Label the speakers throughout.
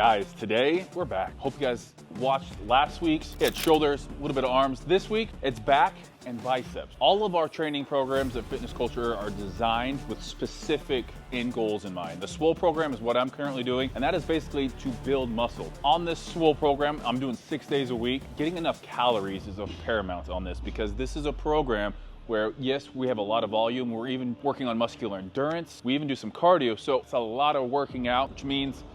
Speaker 1: Guys, today we're back. Hope you guys watched last week's. We had shoulders, a little bit of arms. This week, it's back and biceps. All of our training programs at Fitness Culture are designed with specific end goals in mind. The Swole Program is what I'm currently doing, and that is basically to build muscle. On this Swole Program, I'm doing 6 days a week. Getting enough calories is of paramount on this because this is a program where, yes, we have a lot of volume. We're even working on muscular endurance. We even do some cardio, so it's a lot of working out, which means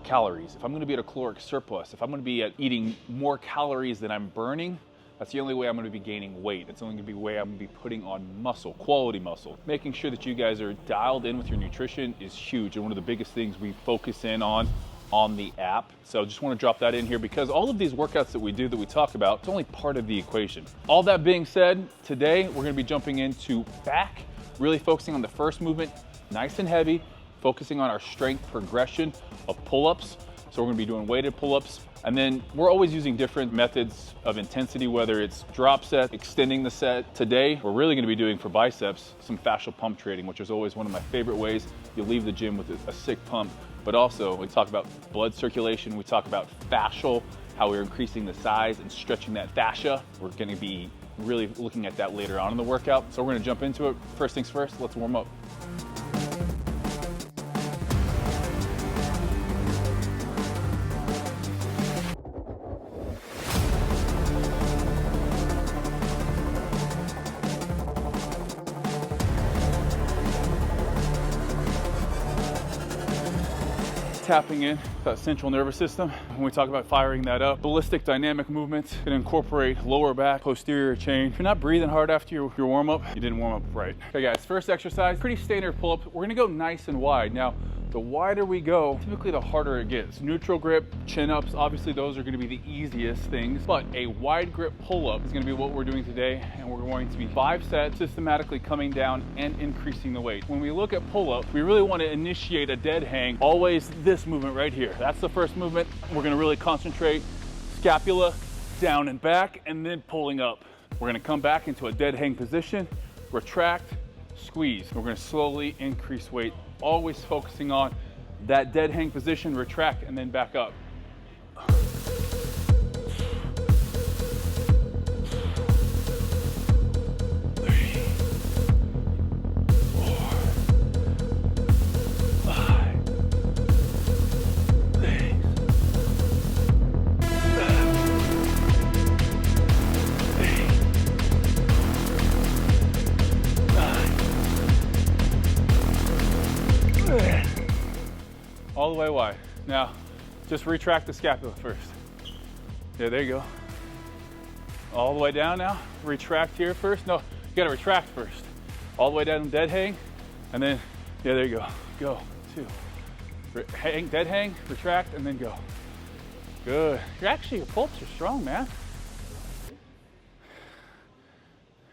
Speaker 1: calories. If I'm gonna be at a caloric surplus, if I'm gonna be eating more calories than I'm burning, that's the only way I'm gonna be gaining weight. It's only gonna be the way I'm gonna be putting on muscle, quality muscle. Making sure that you guys are dialed in with your nutrition is huge and one of the biggest things we focus in on the app. So just wanna drop that in here because all of these workouts that we do, that we talk about, it's only part of the equation. All that being said, today we're gonna be jumping into back, really focusing on the first movement, nice and heavy, focusing on our strength progression of pull-ups. So we're gonna be doing weighted pull-ups. And then we're always using different methods of intensity, whether it's drop set, extending the set. Today, we're really gonna be doing for biceps, some fascial pump training, which is always one of my favorite ways. You leave the gym with a sick pump, but also we talk about blood circulation, we talk about fascial, how we're increasing the size and stretching that fascia. We're gonna be really looking at that later on in the workout. So we're gonna jump into it. First things first, let's warm up. Tapping in that central nervous system. When we talk about firing that up, ballistic dynamic movements can incorporate lower back, posterior chain. If you're not breathing hard after your warm up, you didn't warm up right. Okay guys, first exercise, pretty standard pull up. We're gonna go nice and wide. Now, the wider we go, typically the harder it gets. Neutral grip, chin ups, obviously those are gonna be the easiest things, but a wide grip pull up is gonna be what we're doing today, and we're going to be 5 sets, systematically coming down and increasing the weight. When we look at pull up, we really wanna initiate a dead hang, always this movement right here. That's the first movement. We're gonna really concentrate scapula down and back, and then pulling up. We're gonna come back into a dead hang position, retract, squeeze. We're gonna slowly increase weight, always focusing on that dead hang position, retract, and then back up. 3, 4, 5, 6, 7, 8, 9. All the way wide. Now, just retract the scapula first. Yeah, there you go. All the way down now. Retract here first. No, you gotta retract first. All the way down, dead hang, and then, yeah, there you go. Go, 2. Hang, dead hang, retract, and then go. Good. Your pull-ups are strong, man.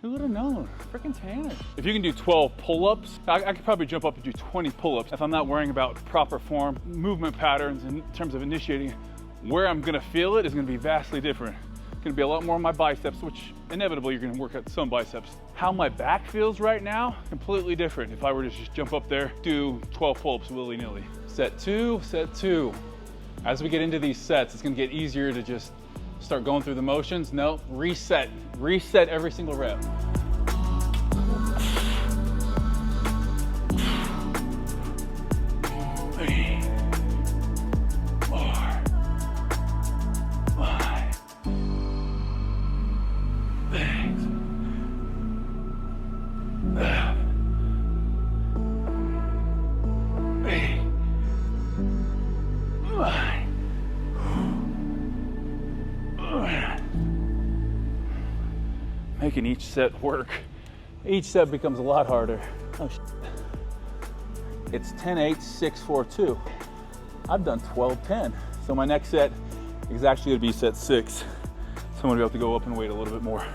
Speaker 1: Who would have known? Freaking Tanner. If you can do 12 pull-ups, I could probably jump up and do 20 pull-ups if I'm not worrying about proper form, movement patterns in terms of initiating. Where I'm gonna feel it is gonna be vastly different. It's gonna be a lot more on my biceps, which inevitably you're gonna work at some biceps. How my back feels right now, completely different. If I were to just jump up there, do 12 pull-ups willy-nilly. Set 2, set 2. As we get into these sets, it's gonna get easier to just start going through the motions. No, reset every single rep. Making each set work. Each set becomes a lot harder. Oh, it's 10-8, 6-4-2. I've done 12-10. So my next set is actually gonna be set 6. So I'm gonna be able to go up and weight a little bit more.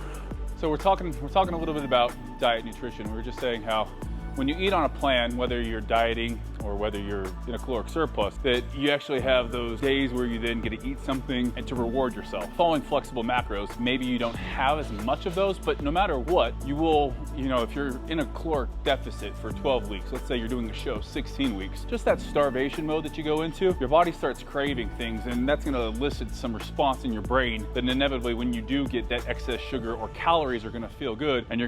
Speaker 1: So we're talking a little bit about diet nutrition. We were just saying how when you eat on a plan, whether you're dieting or whether you're in a caloric surplus, that you actually have those days where you then get to eat something and to reward yourself. Following flexible macros, maybe you don't have as much of those, but no matter what, you will, if you're in a caloric deficit for 12 weeks, let's say you're doing a show 16 weeks, just that starvation mode that you go into, your body starts craving things, and that's gonna elicit some response in your brain that inevitably when you do get that excess sugar or calories are gonna feel good, and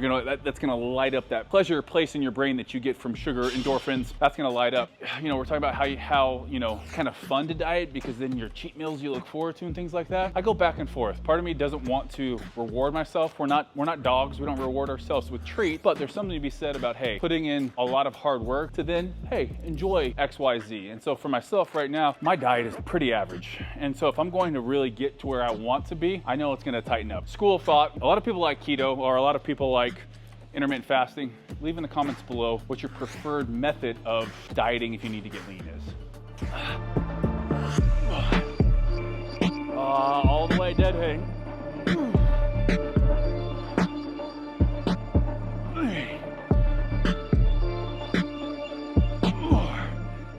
Speaker 1: that's gonna light up that pleasure place in your brain that you get from sugar, endorphins. That's gonna light up. We're talking about how kind of fun to diet, because then your cheat meals you look forward to and things like that. I go back and forth. Part of me doesn't want to reward myself. We're not dogs. We don't reward ourselves with treats, but there's something to be said about, hey, putting in a lot of hard work to then, hey, enjoy XYZ. And so for myself right now, my diet is pretty average. And so if I'm going to really get to where I want to be, I know it's gonna tighten up. School of thought, a lot of people like keto, or a lot of people like intermittent fasting. Leave in the comments below what your preferred method of dieting if you need to get lean is. All the way dead hang.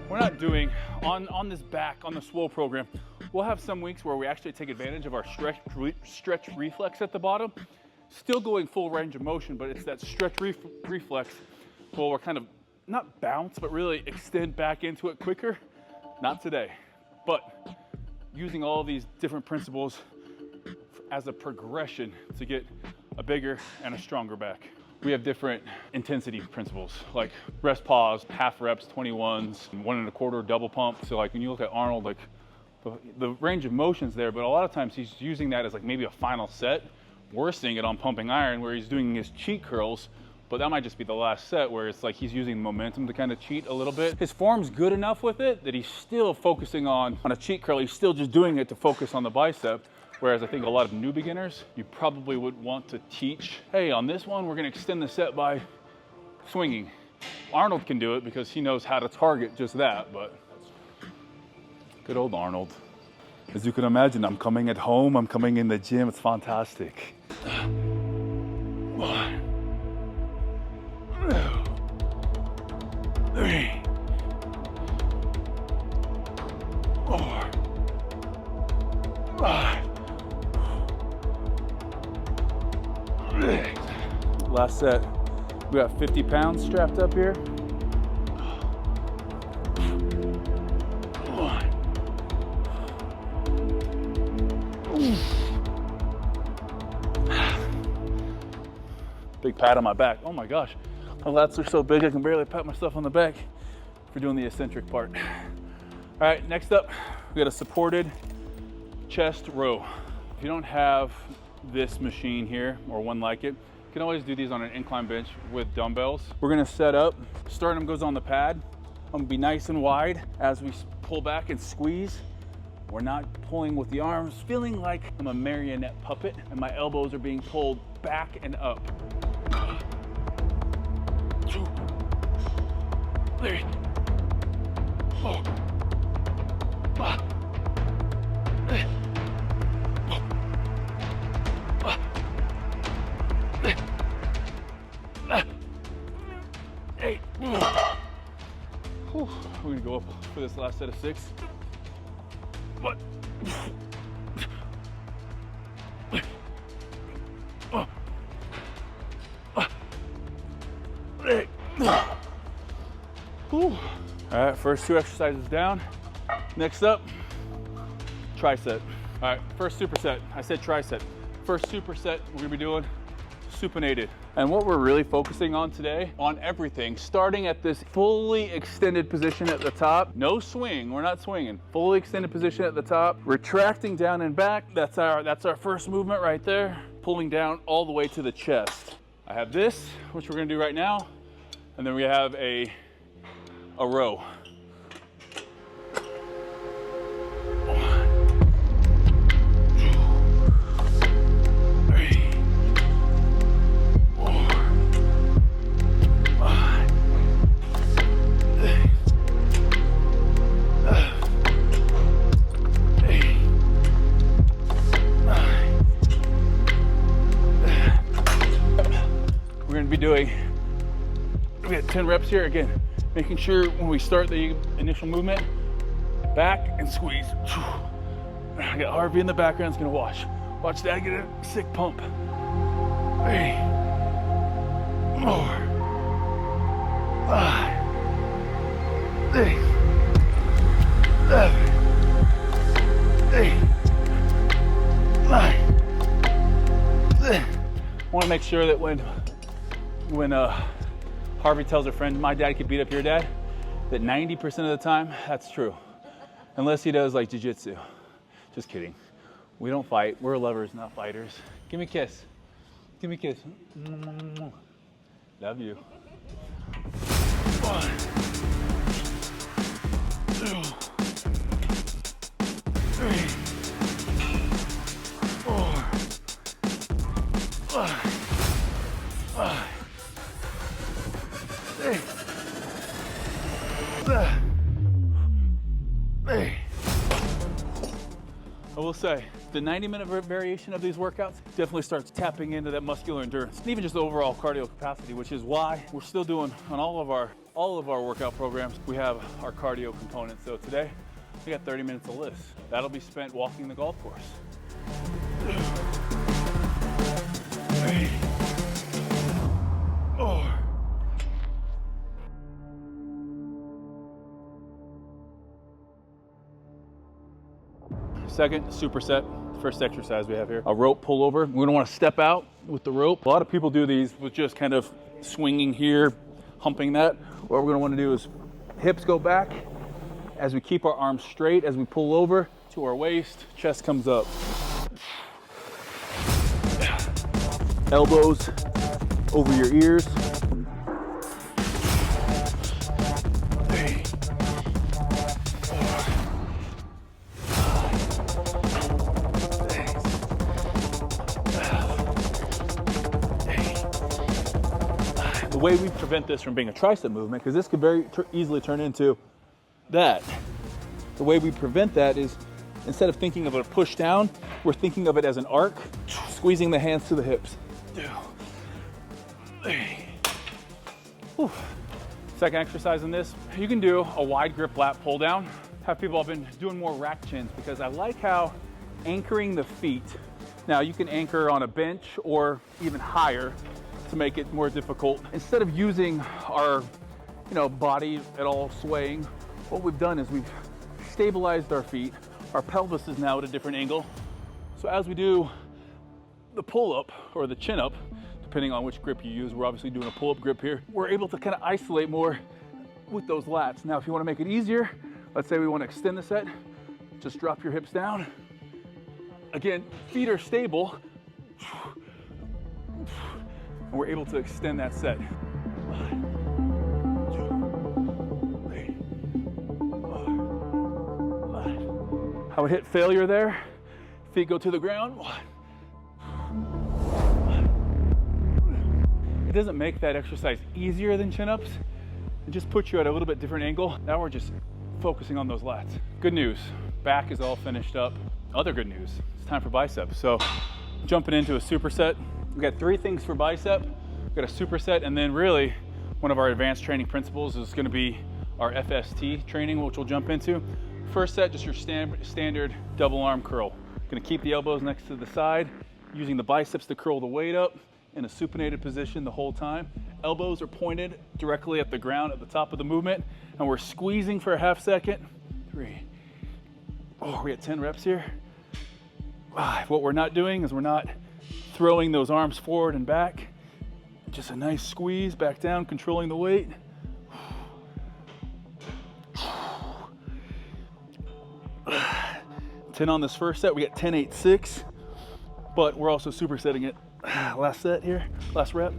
Speaker 1: We're not doing, on this back, on the Swole program, we'll have some weeks where we actually take advantage of our stretch reflex at the bottom. Still going full range of motion, but it's that stretch reflex where we're kind of not bounce, but really extend back into it quicker. Not today, but using all these different principles as a progression to get a bigger and a stronger back. We have different intensity principles, like rest pause, half reps, 21s, 1 1/4 double pump. So like when you look at Arnold, like the range of motion's there, but a lot of times he's using that as like maybe a final set. We're seeing it on pumping iron where he's doing his cheat curls, but that might just be the last set where it's like he's using momentum to kind of cheat a little bit. His form's good enough with it that he's still focusing on a cheat curl. He's still just doing it to focus on the bicep. Whereas I think a lot of new beginners, you probably would want to teach, hey, on this one, we're gonna extend the set by swinging. Arnold can do it because he knows how to target just that, but good old Arnold. As you can imagine, I'm coming at home, I'm coming in the gym, it's fantastic. 1, 2, 3, 4, 5. Last set, we got 50 pounds strapped up here. 1. Big pat on my back. Oh my gosh, my lats are so big I can barely pat myself on the back for doing the eccentric part. All right, next up, we got a supported chest row. If you don't have this machine here or one like it, you can always do these on an incline bench with dumbbells. We're gonna set up, sternum goes on the pad. I'm gonna be nice and wide as we pull back and squeeze. We're not pulling with the arms, feeling like I'm a marionette puppet and my elbows are being pulled back and up. 2, 3, 4, 5. We're gonna go up for this last set of 6. What? All right, first 2 exercises down. Next up, tricep. All right, first superset. I said tricep. First superset we're gonna be doing supinated. And what we're really focusing on today, on everything, starting at this fully extended position at the top, no swing, we're not swinging, fully extended position at the top, retracting down and back, that's our first movement right there, pulling down all the way to the chest. I have this, which we're gonna do right now, and then we have a row. 5, We got 10 reps here. Again, making sure when we start the initial movement, back and squeeze. I got Harvey in the background, it's gonna watch. Watch Dad get a sick pump. 3, 4, 5, 6, 7, 8, 9. I want to make sure that when Harvey tells a friend, my dad could beat up your dad, that 90% of the time, that's true. Unless he does like jiu-jitsu. Just kidding. We don't fight. We're lovers, not fighters. Give me a kiss. Give me a kiss. Love you. 1, 2, 3, 4, 5, 6, 7, 8. I will say, the 90-minute variation of these workouts definitely starts tapping into that muscular endurance, and even just the overall cardio capacity, which is why we're still doing on all of our workout programs, we have our cardio component. So today, we got 30 minutes of lifts. That'll be spent walking the golf course. 2, 3, 4. Second, superset. First exercise we have here. A rope pullover. We're gonna wanna step out with the rope. A lot of people do these with just kind of swinging here, humping that. What we're gonna wanna do is hips go back as we keep our arms straight, as we pull over to our waist, chest comes up. Elbows over your ears. 3, 4, the way we prevent this from being a tricep movement, because this could very easily turn into that. The way we prevent that is, instead of thinking of a push down, we're thinking of it as an arc, squeezing the hands to the hips. 2, 3. Whew. Second exercise in this, you can do a wide grip lat pull down. I've been doing more rack chins because I like how anchoring the feet. Now you can anchor on a bench or even higher to make it more difficult. Instead of using our body at all swaying, what we've done is we've stabilized our feet. Our pelvis is now at a different angle. So as we do the pull-up or the chin-up, depending on which grip you use, we're obviously doing a pull-up grip here, we're able to kind of isolate more with those lats. Now, if you want to make it easier, let's say we want to extend the set, just drop your hips down. Again, feet are stable, and we're able to extend that set. 1, 2, 3, 4, 5. I would hit failure there. Feet go to the ground. 1. It doesn't make that exercise easier than chin-ups. It just puts you at a little bit different angle. Now we're just focusing on those lats. Good news, back is all finished up. Other good news, it's time for biceps. So jumping into a superset. We got 3 things for bicep. We've got a superset, and then really one of our advanced training principles is gonna be our FST training, which we'll jump into. First set, just your standard double arm curl. Gonna keep the elbows next to the side, using the biceps to curl the weight up in a supinated position the whole time. Elbows are pointed directly at the ground at the top of the movement, and we're squeezing for a half second. 3. Oh, we got 10 reps here. 5. What we're not doing is we're not throwing those arms forward and back. Just a nice squeeze back down, controlling the weight. 10 on this first set. We got 10, 8, 6, but we're also supersetting it. Last set here, last rep.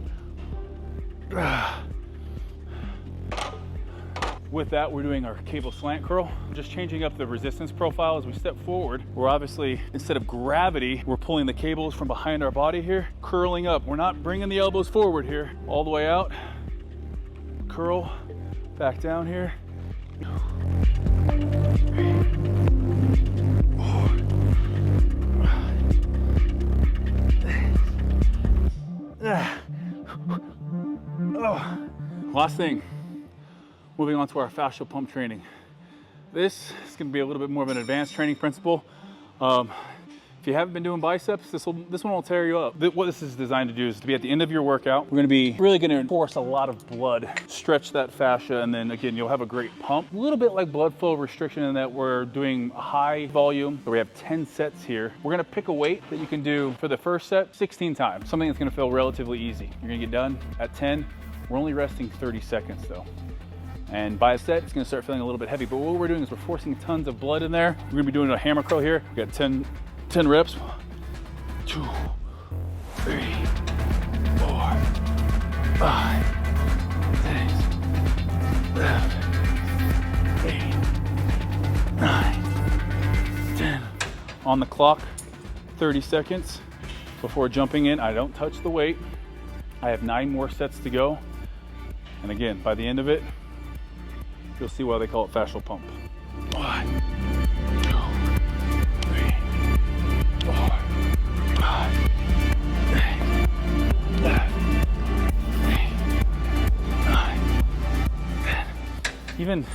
Speaker 1: With that, we're doing our cable slant curl. Just changing up the resistance profile as we step forward. We're obviously, instead of gravity, we're pulling the cables from behind our body here, curling up. We're not bringing the elbows forward here, all the way out. Curl, back down here. 3, 4, 5, 6. Last thing, moving on to our fascial pump training. This is going to be a little bit more of an advanced training principle. If you haven't been doing biceps, this one will tear you up. What this is designed to do is to be at the end of your workout. We're gonna be really gonna force a lot of blood, stretch that fascia, and then again, you'll have a great pump. A little bit like blood flow restriction in that we're doing high volume. So we have 10 sets here. We're gonna pick a weight that you can do for the first set 16 times, something that's gonna feel relatively easy. You're gonna get done at 10. We're only resting 30 seconds though. And by a set, it's gonna start feeling a little bit heavy. But what we're doing is we're forcing tons of blood in there. We're gonna be doing a hammer curl here. We got 10 reps. 1, 2, 3, 4, 5, 6, 7, 8, 9, 10. On the clock, 30 seconds before jumping in. I don't touch the weight. I have 9 more sets to go. And again, by the end of it, you'll see why they call it fascial pump. 1, 2, 3, 4, 5, 6, 7, 8, 9, 10. Even,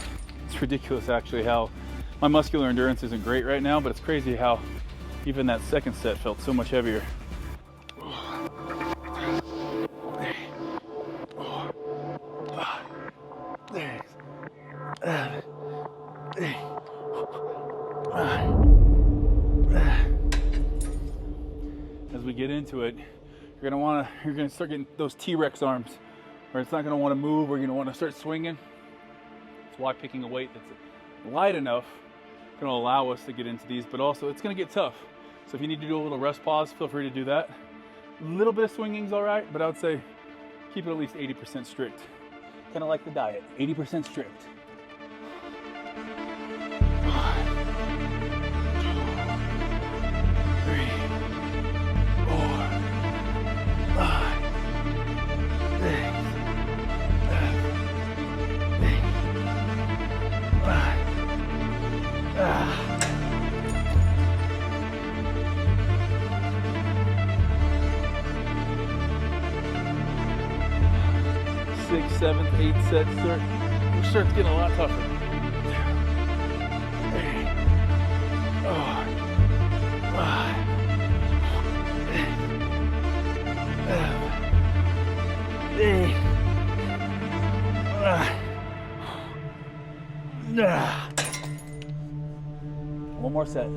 Speaker 1: it's ridiculous actually how my muscular endurance isn't great right now, but it's crazy how even that second set felt so much heavier. 3, 4, 5, 6, 7, 8, 9. As we get into it, you're gonna start getting those T-Rex arms, where it's not gonna want to move. We're gonna want to start swinging. That's why picking a weight that's light enough gonna allow us to get into these, but also it's gonna get tough. So if you need to do a little rest pause, feel free to do that. A little bit of swinging is all right, but I would say keep it at least 80% strict. Kind of like the diet, 80% strict. 1, 2, 3, 4, 5, 6, 7, 8, 9. 6, 7, 8 sets starts getting a lot tougher. 8, 5, 7, 8, 9. One more set.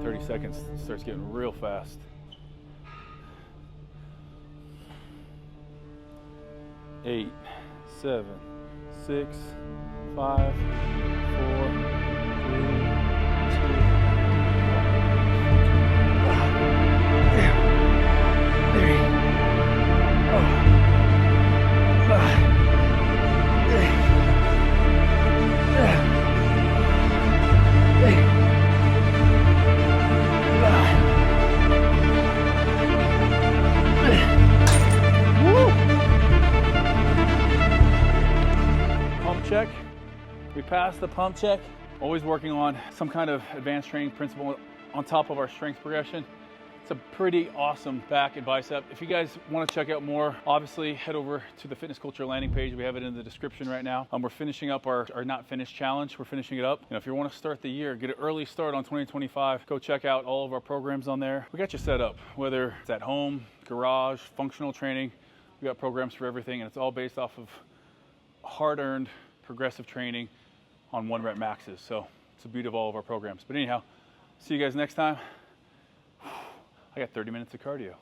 Speaker 1: 30 seconds starts getting real fast. 8, 7, 6, 5, 4, 3, check. We passed the pump check. Always working on some kind of advanced training principle on top of our strength progression. It's a pretty awesome back and bicep. If you guys want to check out more, obviously head over to the Fitness Culture landing page. We have it in the description right now. We're finishing up our not finished challenge. We're finishing it up. You know, if you want to start the year, get an early start on 2025, go check out all of our programs on there. We got you set up, whether it's at home, garage, functional training. We got programs for everything, and it's all based off of hard-earned progressive training on 1 rep maxes. So it's the beauty of all of our programs. But anyhow, see you guys next time. I got 30 minutes of cardio.